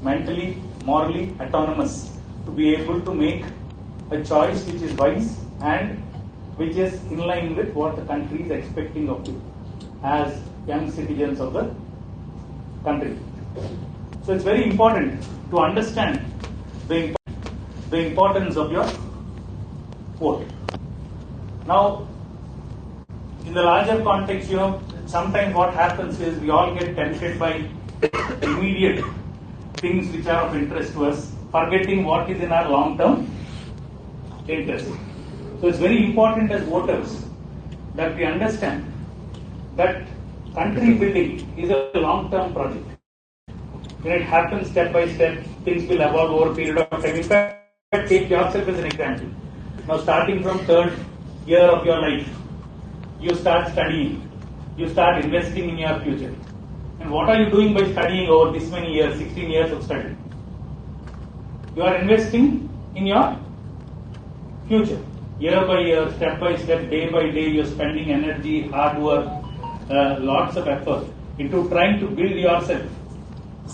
mentally, morally autonomous to be able to make a choice which is wise and which is in line with what the country is expecting of you as young citizens of the country. So it's very important to understand the importance of your vote. Now, in the larger context, sometimes what happens is we all get tempted by immediate things which are of interest to us, forgetting what is in our long-term interest. So it's very important as voters that we understand that country building is a long-term project. When it happens step by step, things will evolve over a period of time. In fact, take yourself as an example. Now, starting from third year of your life, you start studying, you start investing in your future. And what are you doing by studying over this many years, 16 years of study? You are investing in your future. Year by year, step by step, day by day, you are spending energy, hard work, lots of effort into trying to build yourself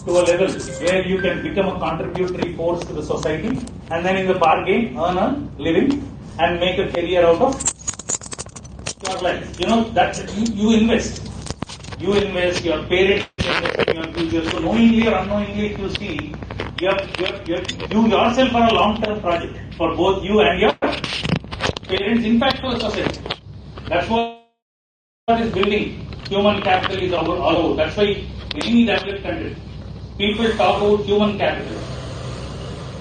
to a level where you can become a contributory force to the society and then in the bargain earn a living and make a career out of your life. That you invest. You invest, your parents invest in your future. So knowingly or unknowingly, if you see, you yourself are a long-term project for both you and your parents, in fact for the society. That's what is building human capital is all over. That's why in any developed country, people talk about human capital.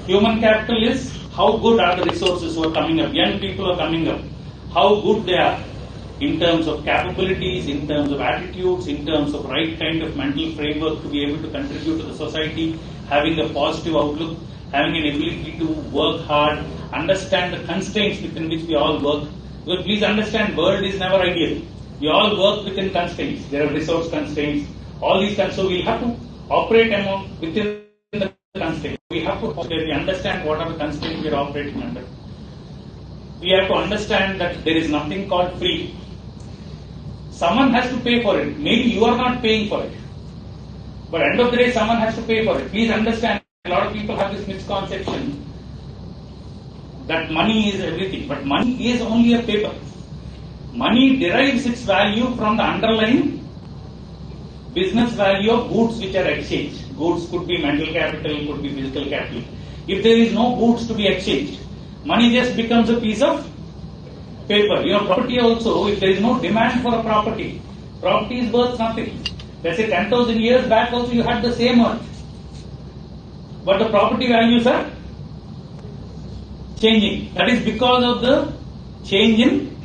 Human capital is how good are the resources who are coming up, young people are coming up, how good they are in terms of capabilities, in terms of attitudes, in terms of right kind of mental framework to be able to contribute to the society, having a positive outlook, having an ability to work hard, understand the constraints within which we all work. Because please understand, world is never ideal. We all work within constraints. There are resource constraints, all these constraints. So we have to operate within the constraints. We have to understand what are the constraints we are operating under. We have to understand that there is nothing called free. Someone has to pay for it. Maybe you are not paying for it. But end of the day, someone has to pay for it. Please understand, a lot of people have this misconception that money is everything. But money is only a paper. Money derives its value from the underlying business value of goods which are exchanged. Goods could be mental capital, could be physical capital. If there is no goods to be exchanged, money just becomes a piece of paper. Property also, if there is no demand for a property, property is worth nothing. Let's say 10,000 years back also you had the same earth. But the property values are changing. That is because of the change in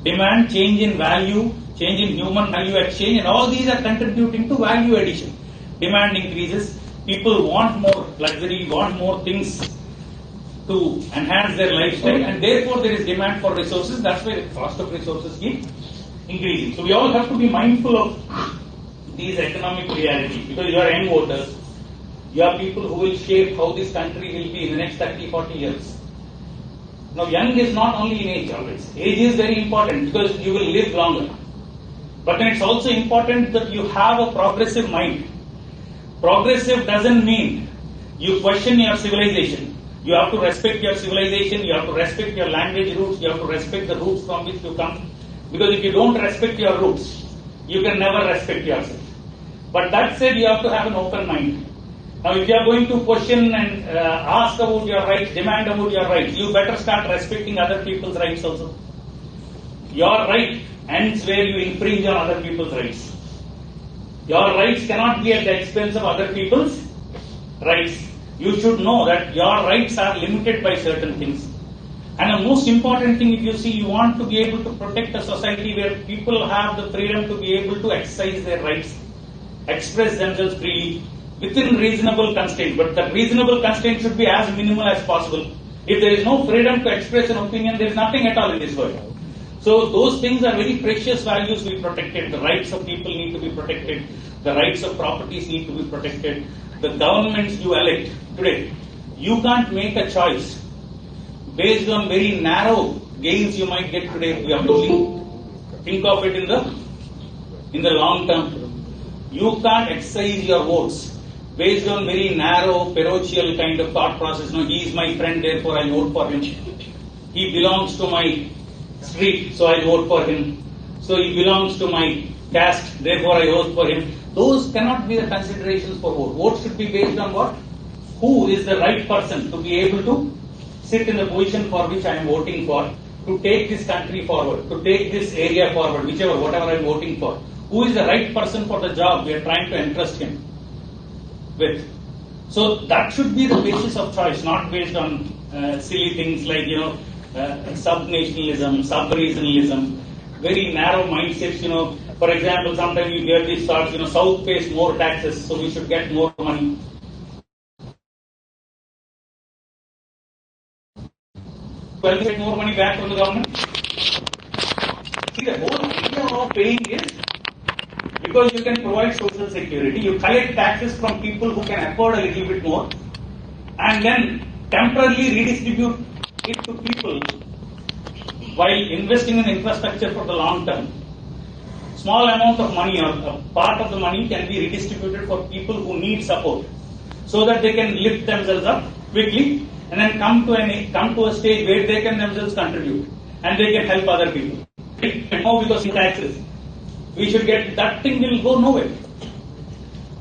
demand, change in value, change in human value exchange, and all these are contributing to value addition. Demand increases, people want more luxury, want more things to enhance their lifestyle, and therefore there is demand for resources. That's why the cost of resources keep increasing. So we all have to be mindful of these economic realities, because you are young voters, you are people who will shape how this country will be in the next 30-40 years. Now, young is not only in age always. Age is very important because you will live longer. But then it's also important that you have a progressive mind. Progressive doesn't mean you question your civilization. You have to respect your civilization, you have to respect your language roots, you have to respect the roots from which you come. Because if you don't respect your roots, you can never respect yourself. But that said, you have to have an open mind. Now, if you are going to question and ask about your rights, demand about your rights, you better start respecting other people's rights also. Your right ends where you infringe on other people's rights. Your rights cannot be at the expense of other people's rights. You should know that your rights are limited by certain things. And the most important thing, if you see, you want to be able to protect a society where people have the freedom to be able to exercise their rights, express themselves freely, within reasonable constraint. But the reasonable constraint should be as minimal as possible. If there is no freedom to express an opinion, there is nothing at all in this world. So those things are very precious values to be protected. The rights of people need to be protected. The rights of properties need to be protected. The governments you elect today, you can't make a choice based on very narrow gains you might get today. You have to think of it in the long term. You can't exercise your votes based on very narrow, parochial kind of thought process. No, he is my friend, therefore I vote for him. He belongs to my street, so I vote for him. So he belongs to my caste, therefore I vote for him. Those cannot be the considerations for vote. Vote should be based on what? Who is the right person to be able to sit in the position for which I am voting for, to take this country forward, to take this area forward, whatever I am voting for. Who is the right person for the job we are trying to entrust him with? So that should be the basis of choice, not based on silly things like, sub-nationalism, sub-regionalism, very narrow mindsets, For example, sometimes you hear these thoughts, South pays more taxes, so we should get more money. Well, we get more money back from the government. See, the whole idea of paying is because you can provide social security, you collect taxes from people who can afford a little bit more, and then temporarily redistribute it to people while investing in infrastructure for the long term. Small amount of money or a part of the money can be redistributed for people who need support, so that they can lift themselves up quickly and then come to a stage where they can themselves contribute and they can help other people. Now, because of taxes, we should get that thing will go nowhere.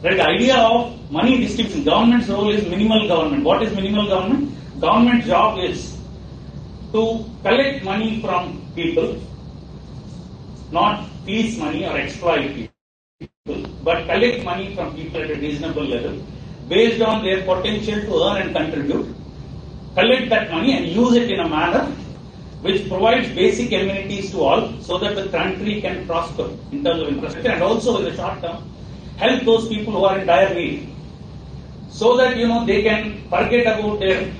Right? The idea of money distribution, government's role is minimal government. What is minimal government? Government job is to collect money from people, not fleece money or exploit people, but collect money from people at a reasonable level based on their potential to earn and contribute. Collect that money and use it in a manner which provides basic amenities to all, so that the country can prosper in terms of infrastructure, and also in the short term help those people who are in dire need, so that they can forget about their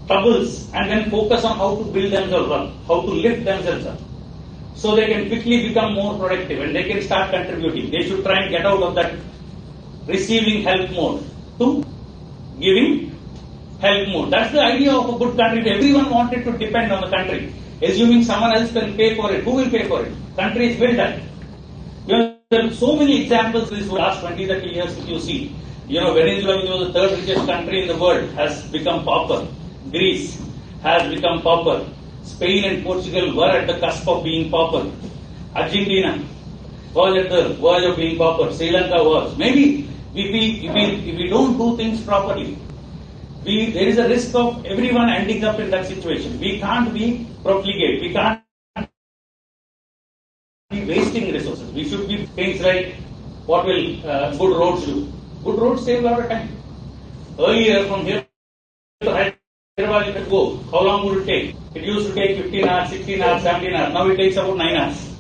troubles and then focus on how to build themselves up, how to lift themselves up, so they can quickly become more productive and they can start contributing. They should try and get out of that receiving help mode to giving help mode. That's the idea of a good country. If everyone wanted to depend on the country, assuming someone else can pay for it, who will pay for it? Country is built that. There are so many examples this last 20-30 years if you see. Venezuela, which was the third richest country in the world, has become pauper. Greece has become pauper. Spain and Portugal were at the cusp of being pauper. Argentina was at the verge of being pauper. Sri Lanka was. Maybe if we don't do things properly, there is a risk of everyone ending up in that situation. We can't be profligate. We can't be wasting resources. We should be things like, what will good roads do? Good roads save a lot of time. Earlier, from here to Hyderabad, you could go. How long would it take? It used to take 15 hours, 16 hours, 17 hours. Now it takes about 9 hours.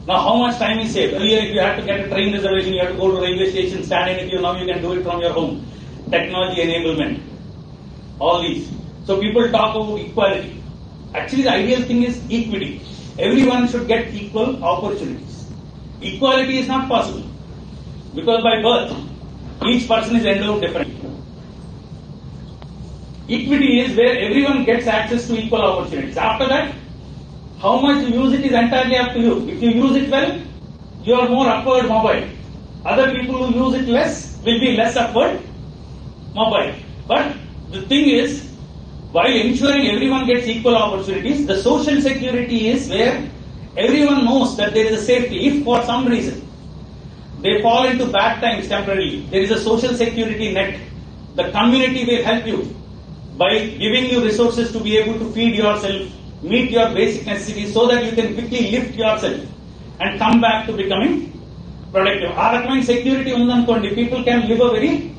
Now, how much time is saved? Earlier, if you had to get a train reservation, you had to go to railway station, stand in it. Now you can do it from your home. Technology enablement. All these. So people talk about equality. Actually, the ideal thing is equity. Everyone should get equal opportunities. Equality is not possible, because by birth, each person is endowed differently. Equity is where everyone gets access to equal opportunities. After that, how much you use it is entirely up to you. If you use it well, you are more upward mobile. Other people who use it less will be less upward mobile. But the thing is, while ensuring everyone gets equal opportunities, the social security is where everyone knows that there is a safety. If for some reason they fall into bad times temporarily, there is a social security net. The community will help you by giving you resources to be able to feed yourself, meet your basic necessities, so that you can quickly lift yourself and come back to becoming productive. Our security undankondi, people can live a very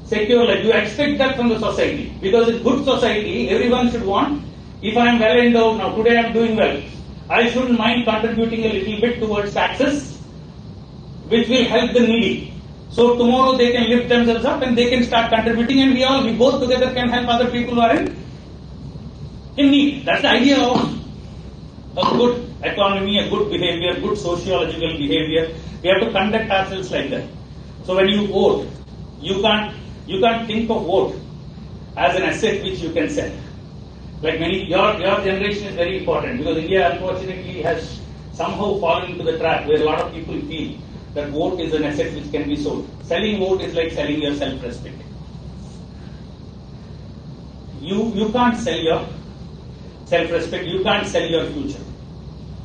secure life. You expect that from the society, because in good society, everyone should want, if I am well endowed now, today I am doing well, I shouldn't mind contributing a little bit towards taxes, which will help the needy. So tomorrow they can lift themselves up and they can start contributing, and we both together can help other people who are in need. That's the idea of a good economy, a good behavior, good sociological behavior. We have to conduct ourselves like that. So when you vote, you can't think of vote as an asset which you can sell. Like your generation is very important, because India unfortunately has somehow fallen into the trap where a lot of people feel that vote is an asset which can be sold. Selling vote is like selling your self-respect. You can't sell your self-respect, you can't sell your future.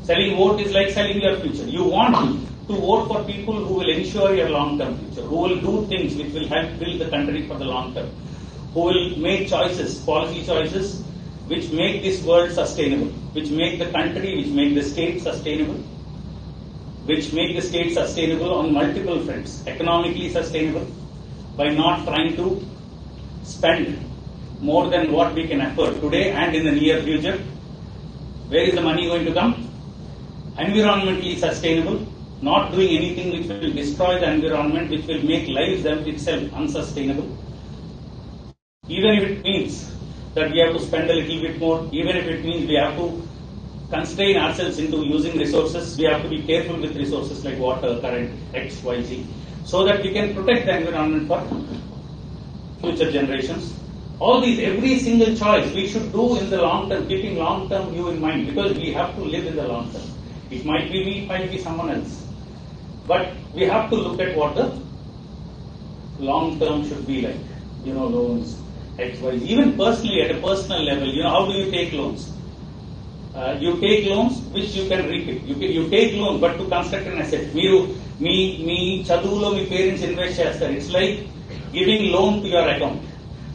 Selling vote is like selling your future. You want to vote for people who will ensure your long-term future, who will do things which will help build the country for the long term, who will make choices, policy choices, which make this world sustainable, which make the country, which make the state sustainable, which make the state sustainable on multiple fronts, economically sustainable, by not trying to spend more than what we can afford today and in the near future. Where is the money going to come? Environmentally sustainable, not doing anything which will destroy the environment, which will make life itself unsustainable. Even if it means that we have to spend a little bit more, even if it means we have to constrain ourselves into using resources, we have to be careful with resources like water, current, X, Y, Z, so that we can protect the environment for future generations. All these, every single choice we should do in the long term, keeping long term view in mind, because we have to live in the long term. It might be me, it might be someone else. But we have to look at what the long term should be like. Loans, X, Y, Z. Even personally, at a personal level, how do you take loans? You take loans which you can repay. You take loans, but to construct an asset. Me chaduvulo me parents invest chestaru. It's like giving loan to your account,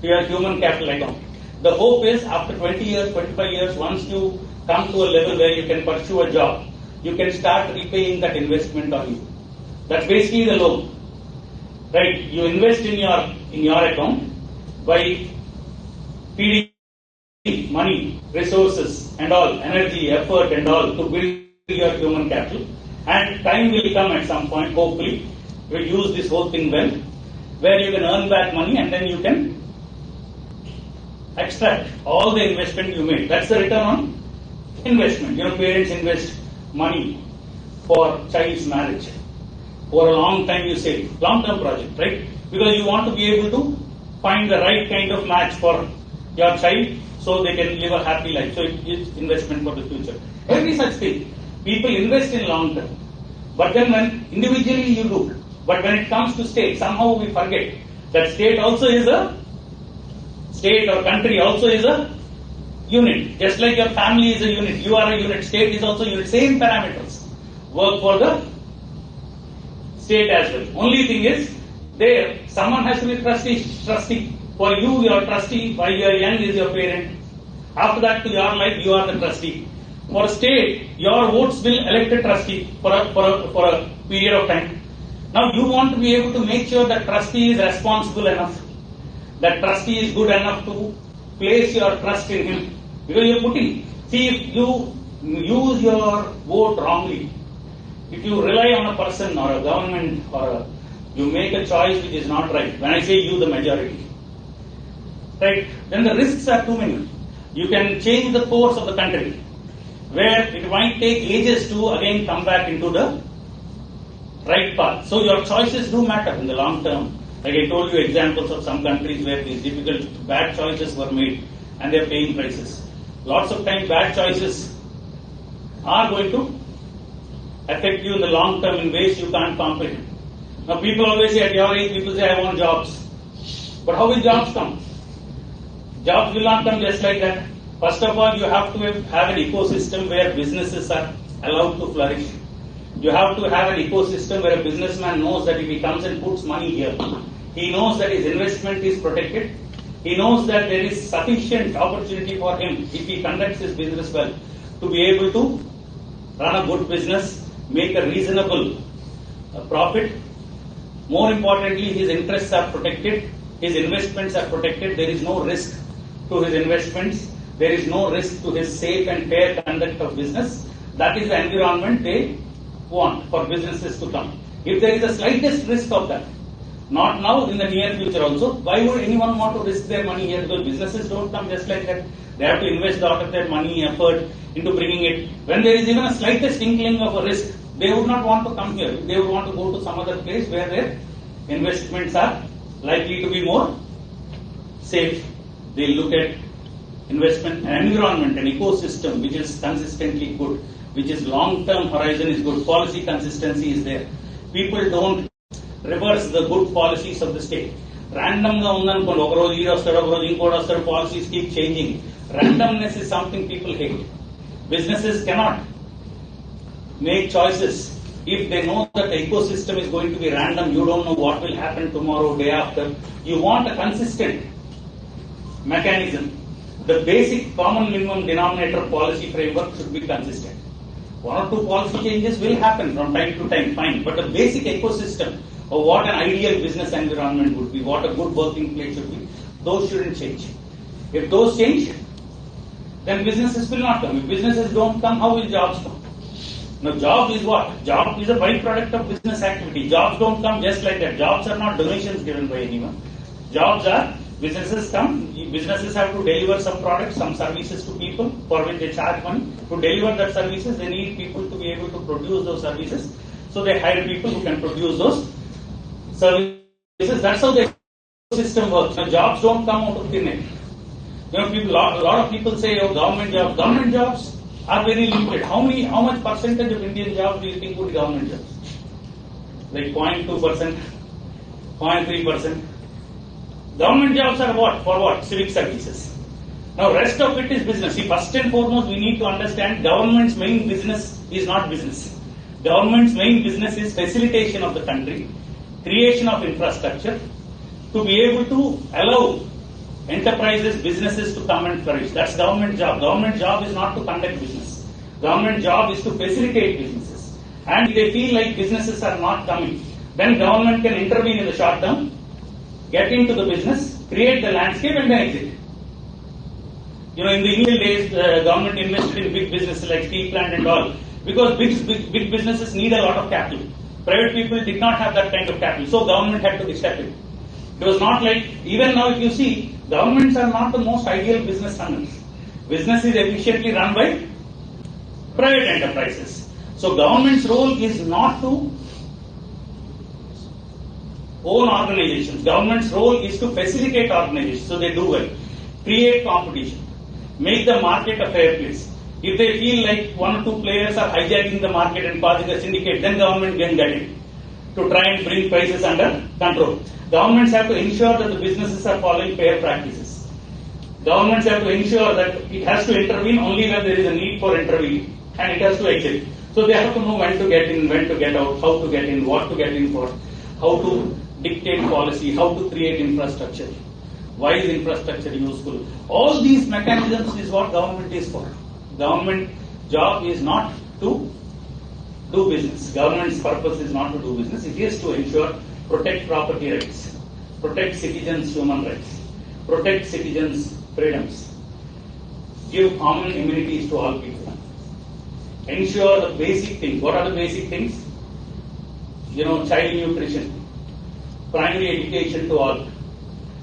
to your human capital account. The hope is after 20 years, 25 years, once you come to a level where you can pursue a job, you can start repaying that investment on you. That's basically the loan, right? You invest in your account by feeding money, resources, and all, energy, effort, and all to build your human capital. And time will come at some point, hopefully, we'll use this whole thing well, where you can earn back money and then you can extract all the investment you made. That's the return on investment. Parents invest money for child's marriage. For a long time you save. Long-term project, right? Because you want to be able to find the right kind of match for your child so they can live a happy life. So it's investment for the future. Every such thing. People invest in long term. But then when individually you do. But when it comes to state, somehow we forget that state also is a state, or country also is a unit. Just like your family is a unit, you are a unit, state is also a unit. Same parameters work for the state as well. Only thing is, there someone has to be trustee. For you, your trustee, while you are young, is your parent. After that, to your life, you are the trustee. For state, your votes will elect a trustee for a period of time. Now you want to be able to make sure that trustee is responsible enough, that trustee is good enough to place your trust in him. Because you are putting, see, if you use your vote wrongly, if you rely on a person or a government or you make a choice which is not right, when I say you, the majority, right, then the risks are too many. You can change the course of the country, where it might take ages to again come back into the right path. So your choices do matter in the long term. Like I told you examples of some countries where these difficult, bad choices were made and they are paying prices. Lots of times bad choices are going to affect you in the long term in ways you can't comprehend. Now people always say, at your age, people say, I want jobs. But how will jobs come? Jobs will not come just like that. First of all, you have to have an ecosystem where businesses are allowed to flourish. You have to have an ecosystem where a businessman knows that if he comes and puts money here, he knows that his investment is protected. He knows that there is sufficient opportunity for him, if he conducts his business well, to be able to run a good business, make a reasonable profit. More importantly, his interests are protected, his investments are protected, there is no risk to his investments, there is no risk to his safe and fair conduct of business. That is the environment they want for businesses to come. If there is the slightest risk of that, not now, in the near future also, why would anyone want to risk their money here? Because businesses don't come just like that. They have to invest a lot of their money, effort into bringing it. When there is even a slightest inkling of a risk, they would not want to come here. They would want to go to some other place where their investments are likely to be more safe. They look at investment, an environment, an ecosystem which is consistently good, which is long-term horizon is good, policy consistency is there. People don't reverse the good policies of the state. Random ga undanukondi oka roju ee vastaru oka roju inkodu vastaru, policies keep changing. Randomness is something people hate. Businesses cannot make choices if they know that the ecosystem is going to be random. You don't know what will happen tomorrow, day after. You want a consistent mechanism. The basic common minimum denominator policy framework should be consistent. One or two policy changes will happen from time to time, fine, but the basic ecosystem of what an ideal business environment would be, what a good working place should be, those shouldn't change. If those change, then businesses will not come. If businesses don't come, how will jobs come? Now, job is what? Job is a byproduct of business activity. Jobs don't come just like that. Jobs are not donations given by anyone. Jobs are, businesses come, businesses have to deliver some products, some services to people for which they charge money. To deliver that services, they need people to be able to produce those services. So they hire people who can produce those services. That's how the system works. Now, jobs don't come out of thin air. You know, people, a lot of people say, oh, government jobs. Government jobs are very limited. How much percentage of Indian jobs do you think would be government jobs? Like 0.2%, 0.3%. Government jobs are what? For what? Civic services. Now, rest of it is business. See, first and foremost, we need to understand government's main business is not business. Government's main business is facilitation of the country, creation of infrastructure, to be able to allow enterprises, businesses to come and flourish. That's government job. Government job is not to conduct business. Government job is to facilitate businesses. And if they feel like businesses are not coming, then government can intervene in the short term, get into the business, create the landscape, and then exit. You know, in the initial days, government invested in big businesses like steel plant and all, because big businesses need a lot of capital. Private people did not have that kind of capital, so government had to step in. It was not like, even now if you see, governments are not the most ideal business runners. Business is efficiently run by private enterprises. So government's role is not to own organizations. Government's role is to facilitate organizations so they do well, create competition, make the market a fair place. If they feel like one or two players are hijacking the market and causing a syndicate, then government can get in to try and bring prices under control. Governments have to ensure that the businesses are following fair practices. Governments have to ensure that it has to intervene only when there is a need for intervening, and it has to exit. So they have to know when to get in, when to get out, how to get in, what to get in for, how to dictate policy, how to create infrastructure. Why is infrastructure useful? All these mechanisms is what government is for. Government job is not to do business. Government's purpose is not to do business. It is to ensure, protect property rights, protect citizens' human rights, protect citizens' freedoms, give common amenities to all people, ensure the basic things. What are the basic things? You know, child nutrition, primary education to all,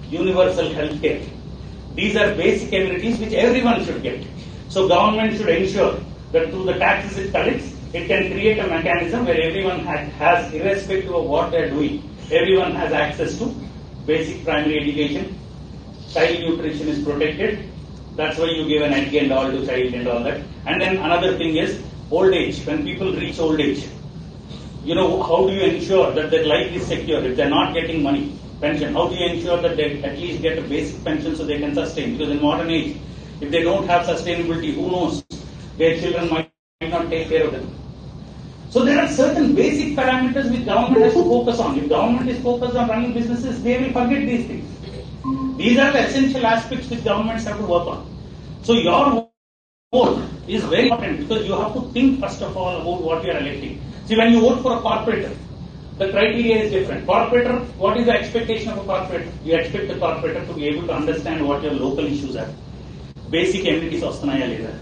universal health care. These are basic amenities which everyone should get. So government should ensure that through the taxes it collects, it can create a mechanism where everyone has, irrespective of what they are doing, everyone has access to basic primary education. Child nutrition is protected. That's why you give an egg and all to child and all that. And then another thing is old age. When people reach old age, you know, how do you ensure that their life is secure? If they're not getting money, pension, how do you ensure that they at least get a basic pension so they can sustain? Because in modern age, if they don't have sustainability, who knows? Their children might not take care of them. So there are certain basic parameters which government has to focus on. If government is focused on running businesses, they will forget these things. These are the essential aspects which governments have to work on. So your vote is very important because you have to think first of all about what you are electing. See, when you vote for a corporator, the criteria is different. Corporator, what is the expectation of a corporator? You expect the corporator to be able to understand what your local issues are. Basic amenities vastunnaya leda.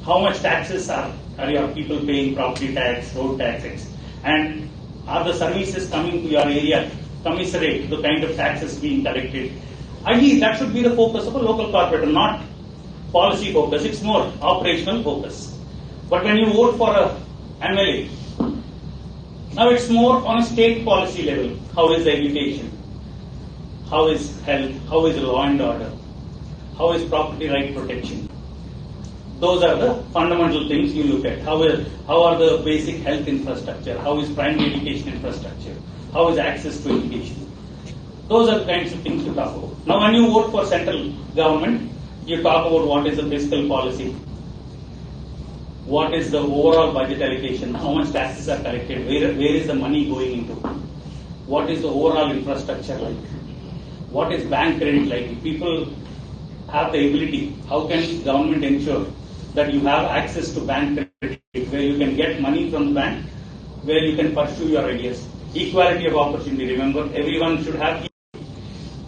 How much taxes are your people paying, property tax, road tax, and are the services coming to your area commiserate to the kind of taxes being collected? Ideally, that should be the focus of a local corporator, not policy focus. It's more operational focus. But when you vote for a MLA, now it's more on a state policy level. How is education? How is health? How is law and order? How is property right protection? Those are the fundamental things you look at. How are the basic health infrastructure? How is primary education infrastructure? How is access to education? Those are the kinds of things you talk about. Now, when you vote for central government, you talk about what is the fiscal policy, what is the overall budget allocation, how much taxes are collected, where is the money going into, what is the overall infrastructure like, what is bank credit like. If people have the ability, how can government ensure that you have access to bank credit, where you can get money from the bank, where you can pursue your ideas. Equality of opportunity, remember, everyone should have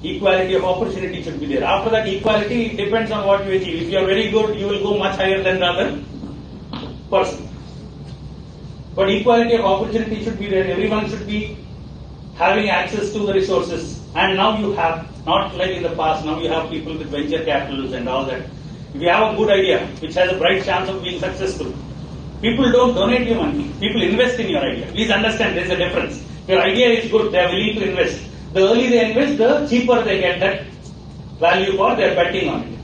equality of opportunity should be there. After that, equality, it depends on what you achieve. If you are very good, you will go much higher than the other person. But equality of opportunity should be there. Everyone should be having access to the resources. And now you have, not like in the past, now you have people with venture capitals and all that. If you have a good idea, which has a bright chance of being successful, people don't donate you money. People invest in your idea. Please understand, there is a difference. If your idea is good, they are willing to invest. The earlier they invest, the cheaper they get that value for, they are betting on it.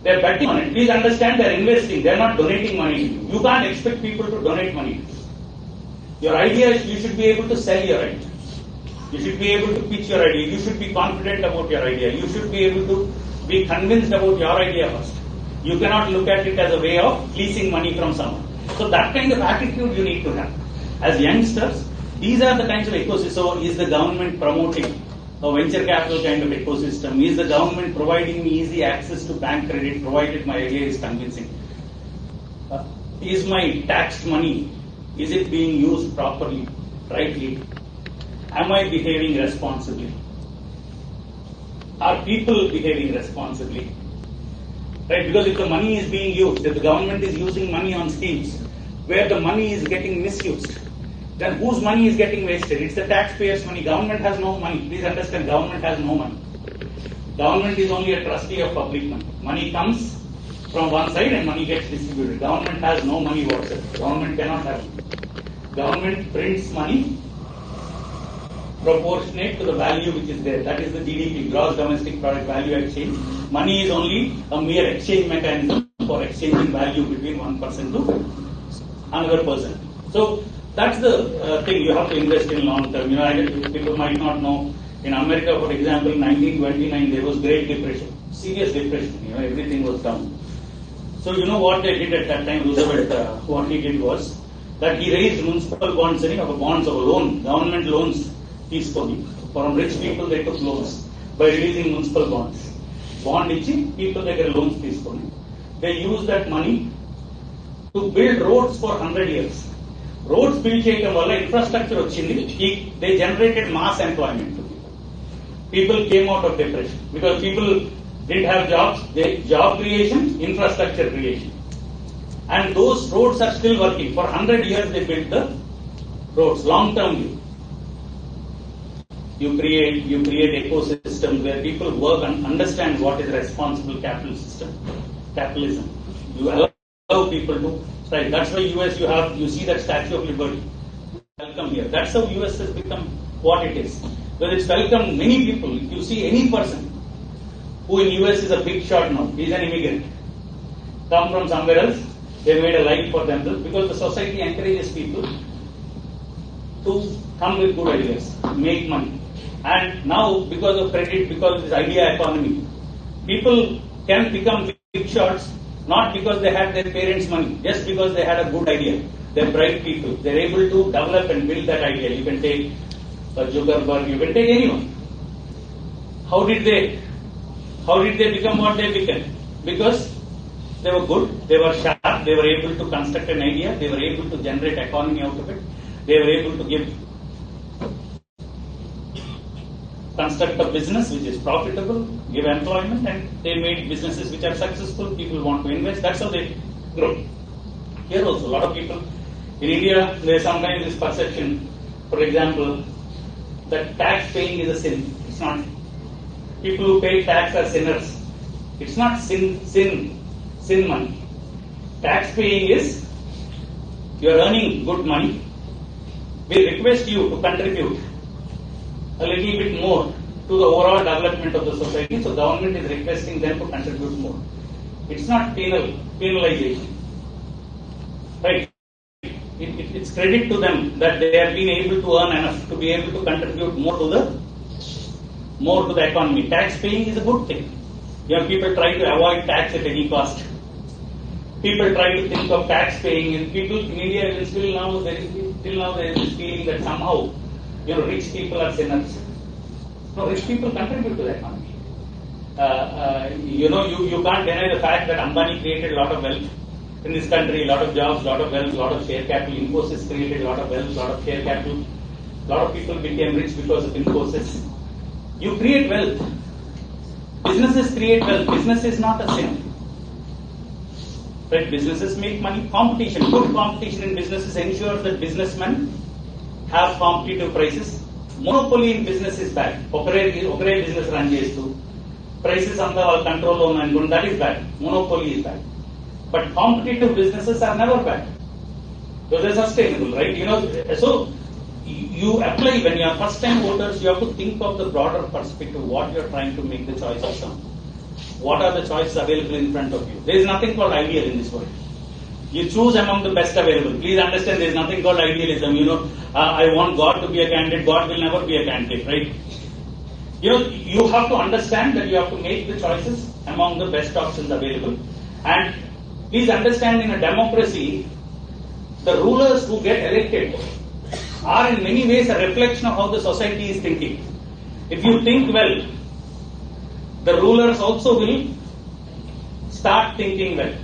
They are betting on it. Please understand, they are investing. They are not donating money to you. You can't expect people to donate money to you. Your idea, you should be able to sell your idea. You should be able to pitch your idea. You should be confident about your idea. You should be able to be convinced about your idea first. You cannot look at it as a way of fleecing money from someone. So that kind of attitude you need to have. As youngsters, these are the kinds of ecosystems. So is the government promoting a venture capital kind of ecosystem? Is the government providing me easy access to bank credit provided my idea is convincing? Is my taxed money, is it being used properly, rightly? Am I behaving responsibly? Are people behaving responsibly? Right? Because if the money is being used, if the government is using money on schemes where the money is getting misused, then whose money is getting wasted? It's the taxpayers' money. Government has no money. Please understand, government has no money. Government is only a trustee of public money. Money comes from one side and money gets distributed. Government has no money whatsoever. Government cannot have it. Government prints money proportionate to the value which is there. That is the GDP, gross domestic product value exchange. Money is only a mere exchange mechanism for exchanging value between one person to another person. So that's the thing you have to invest in long term. You know, people might not know. In America, for example, in 1929 there was Great Depression, serious depression. You know, everything was down. So you know what they did at that time? Roosevelt, what he did was that he raised municipal bonds, bonds of a loan, government loans. From rich people they took loans by releasing municipal bonds. Bond ichi, people they get loans. They use that money to build roads for 100 years. Roads built cheyadam valla infrastructure ochindi, they generated mass employment to people. People came out of depression because people didn't have jobs. Job creation, infrastructure creation. And those roads are still working. For 100 years they built the roads, long term view. You create ecosystems where people work and understand what is responsible capitalism. You allow people to thrive. That's why US you see that Statue of Liberty. Welcome here. That's how US has become what it is. Because it's welcomed many people. If you see any person who in US is a big shot now, he's an immigrant, come from somewhere else, they made a life for themselves because the society encourages people to come with good ideas, make money. And now, because of credit, because of this idea economy, people can become big shots not because they had their parents' money, just because they had a good idea. They're bright people. They're able to develop and build that idea. You can take Zuckerberg, you can take anyone. How did they become what they became? Because they were good, they were sharp, they were able to construct an idea, they were able to generate economy out of it, they were able to construct a business which is profitable, give employment, and they made businesses which are successful, people want to invest, that's how they grow. Here also, a lot of people, in India, there is sometimes this perception, for example, that tax paying is a sin. It's not. People who pay tax are sinners. It's not sin money. Tax paying is, you are earning good money. We request you to contribute a little bit more to the overall development of the society. So government is requesting them to contribute more. It's not penalization. Right? It's credit to them that they have been able to earn enough to be able to contribute more to the economy. Tax paying is a good thing. People try to avoid tax at any cost. People try to think of tax paying, and people in India still now there is this feeling that somehow rich people are sinners. No, rich people contribute to the economy. You can't deny the fact that Ambani created a lot of wealth in this country, a lot of jobs, a lot of wealth, a lot of share capital. Infosys created a lot of wealth, a lot of share capital. A lot of people became rich because of Infosys. You create wealth. Businesses create wealth. Business is not a sin. Right? Businesses make money. Competition, good competition in businesses ensures that businessmen have competitive prices. Monopoly in business is bad. Okare business run chestu. Prices anta all control lo unnayi, that is bad. Monopoly is bad. But competitive businesses are never bad. Because they are sustainable, right? So you apply, when you are first time voters, you have to think of the broader perspective, what you are trying to make the choices on. What are the choices available in front of you? There is nothing called ideal in this world. You choose among the best available. Please understand there is nothing called idealism. I want God to be a candidate. God will never be a candidate, right? You have to understand that you have to make the choices among the best options available. And please understand, in a democracy, the rulers who get elected are in many ways a reflection of how the society is thinking. If you think well, the rulers also will start thinking well.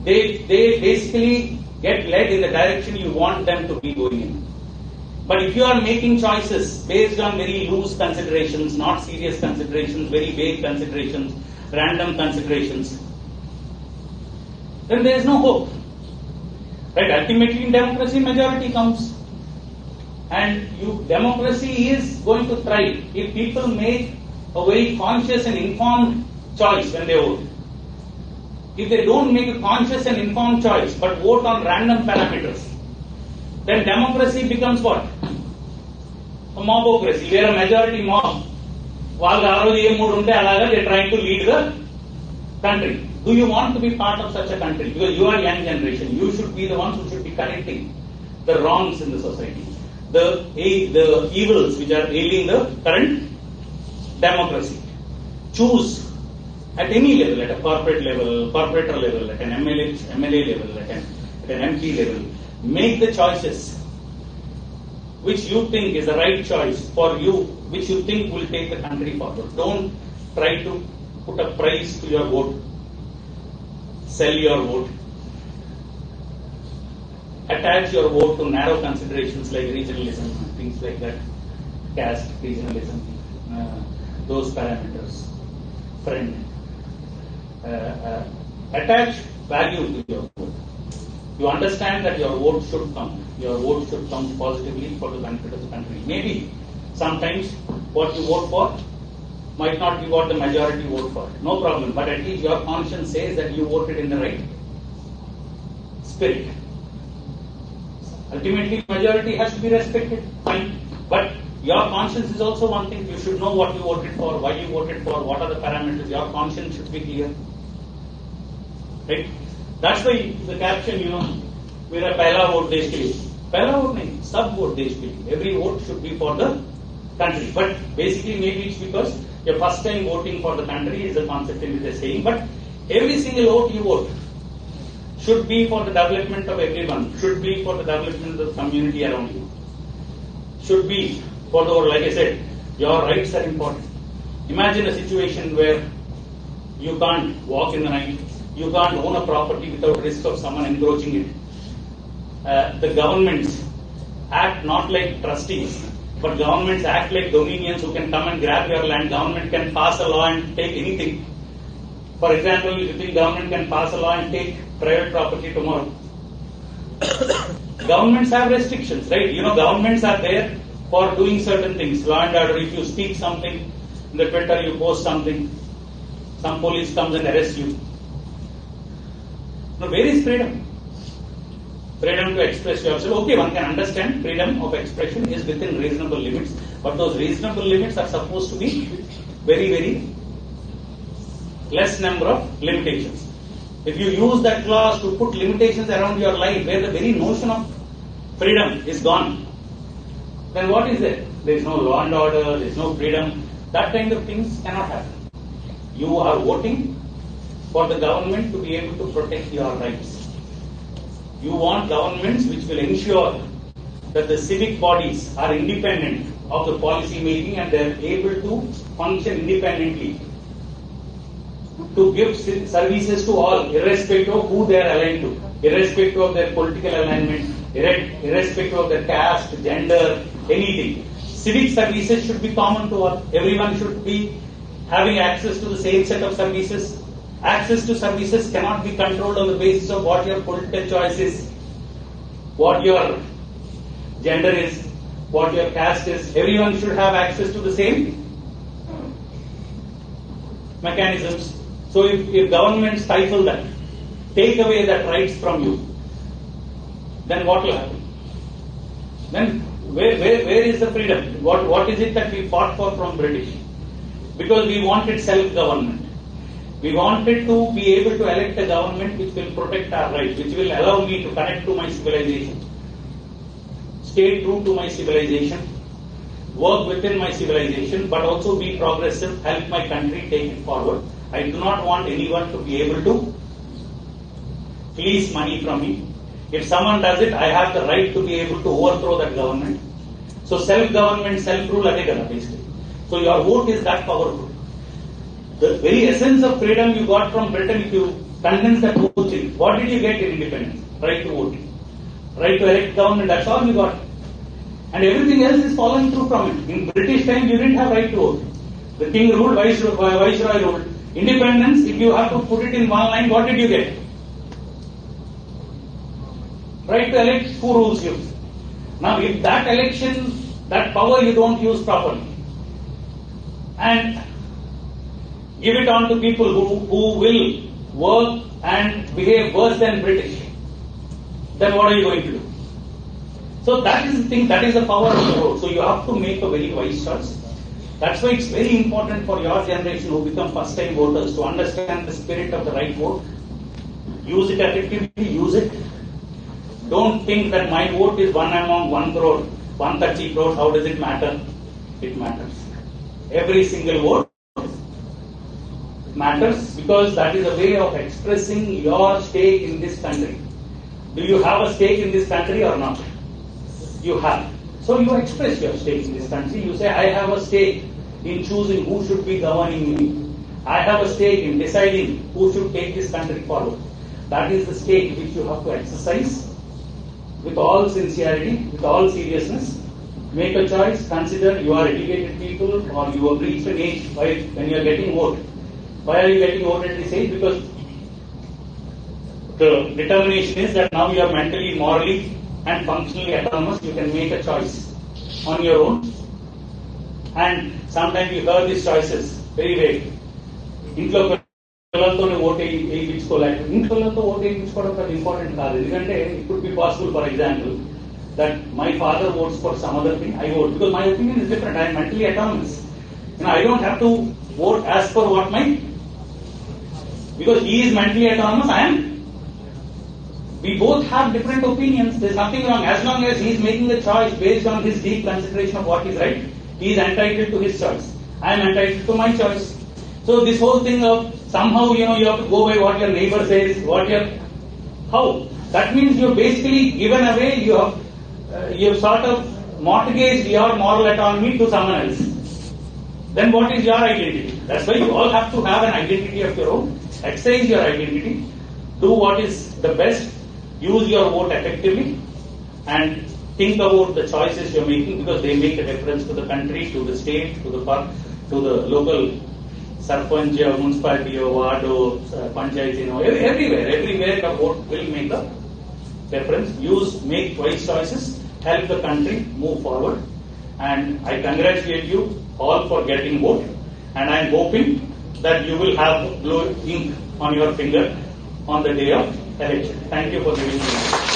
They basically get led in the direction you want them to be going in. But if you are making choices based on very loose considerations, not serious considerations, very vague considerations, random considerations, then there is no hope. Right? Ultimately in democracy, majority comes. And democracy is going to thrive if people make a very conscious and informed choice when they vote. If they don't make a conscious and informed choice but vote on random parameters, then democracy becomes what? A mobocracy, where a majority mob, they're trying to lead the country. Do you want to be part of such a country? Because you are young generation. You should be the ones who should be correcting the wrongs in the society, the evils which are ailing the current democracy. Choose at any level, at a corporate level, corporator level, at an MLA level, at an MP level. Make the choices which you think is the right choice for you, which you think will take the country forward. Don't try to put a price to your vote, sell your vote, attach your vote to narrow considerations like regionalism, things like that, caste, regionalism, those parameters. Friend, attach value to your vote. You understand that your vote should count. Your vote should count positively for the benefit of the country. Maybe sometimes what you vote for might not be what the majority vote for. No problem. But at least your conscience says that you voted in the right spirit. Ultimately, majority has to be respected. Fine. But your conscience is also one thing. You should know what you voted for, why you voted for, what are the parameters. Your conscience should be clear. Right? That's why the caption, Mera Pehla vote Desh ke liye. Pehla vote nahi, sab vote Desh ke liye. Every vote should be for the country. But basically, maybe it's because your first time voting for the country is the concept in which they're saying. But every single vote you vote should be for the development of everyone, should be for the development of the community around you, should be for the world. Like I said, your rights are important. Imagine a situation where you can't walk in the night, you can't own a property without risk of someone encroaching it. The governments act not like trustees, but governments act like dominions who can come and grab your land. Government can pass a law and take anything. For example, you think government can pass a law and take private property tomorrow? Governments have restrictions, right? Governments are there for doing certain things. Law and order, if you speak something in the Twitter, you post something, some police comes and arrests you. Now, where is freedom? Freedom to express yourself. Okay, one can understand freedom of expression is within reasonable limits, but those reasonable limits are supposed to be very, very less number of limitations. if you use that clause to put limitations around your life where the very notion of freedom is gone, then what is there? There is no law and order, there is no freedom. That kind of things cannot happen. You are voting for the government to be able to protect your rights. You want governments which will ensure that the civic bodies are independent of the policy making and they are able to function independently to give services to all, irrespective of who they are aligned to, irrespective of their political alignment, irrespective of their caste, gender, anything. Civic services should be common to all. Everyone should be having access to the same set of services. Access to services cannot be controlled on the basis of what your political choice is, what your gender is, what your caste is. Everyone should have access to the same mechanisms. So if government stifle that, take away that rights from you, then what will happen? Then where is the freedom? What is it that we fought for from British? Because we wanted self-government. We wanted to be able to elect a government which will protect our rights, which will allow me to connect to my civilization, stay true to my civilization, work within my civilization, but also be progressive, help my country take it forward. I do not want anyone to be able to fleece money from me. If someone does it, I have the right to be able to overthrow that government. So self-government, self-rule, basically. So your vote is that powerful. The very essence of freedom you got from Britain, if you condense that whole thing, what did you get in independence? Right to vote. Right to elect government, that's all you got. And everything else is following through from it. In British time, you didn't have right to vote. The king ruled, Viceroy ruled. Independence, if you have to put it in one line, what did you get? Right to elect, who rules you? Now, if that election, that power you don't use properly, and give it on to people who will work and behave worse than British, then what are you going to do? So that is the thing, that is the power of the vote. So you have to make a very wise choice. That's why it's very important for your generation who become first-time voters to understand the spirit of the right vote. Use it effectively, use it. Don't think that my vote is one among 1 crore, 130 crores, how does it matter? It matters. Every single vote matters because that is a way of expressing your stake in this country. Do you have a stake in this country or not? You have. So you express your stake in this country. You say, I have a stake in choosing who should be governing me. I have a stake in deciding who should take this country forward. That is the stake which you have to exercise with all sincerity, with all seriousness. Make a choice. Consider you are educated people or you have reached an age when you are getting voted. Why are you getting voted at this age? Because the determination is that now you are mentally, morally and functionally autonomous. You can make a choice on your own. And sometimes you hear these choices very vague. ఇంట్లో పిల్లలతోనే vote వేయించుకోలేక ఇంట్లోతో vote వేయించుకోవడం పెద్ద important కాదు. ఎందుకంటే it could be possible for example that my father votes for some other thing, I vote because my opinion is different. I am mentally autonomous. I don't have to vote as per what because he is mentally autonomous, I am. We both have different opinions. There's nothing wrong. As long as he is making a choice based on his deep consideration of what is right, he is entitled to his choice. I am entitled to my choice. So this whole thing of somehow, you have to go by what your neighbor says, how? That means you're basically given away, you've sort of mortgaged your moral autonomy to someone else. Then what is your identity? That's why you all have to have an identity of your own. Exercise your identity. Do what is the best. Use your vote effectively. And think about the choices you're making because they make a difference to the country, to the state, to the local sarpanch or municipality or ward or panchayat, everywhere the vote will make a difference. Make wise choices, help the country move forward. And I congratulate you all for getting vote. And I am hoping that you will have blue ink on your finger on the day of election. Thank you for giving me.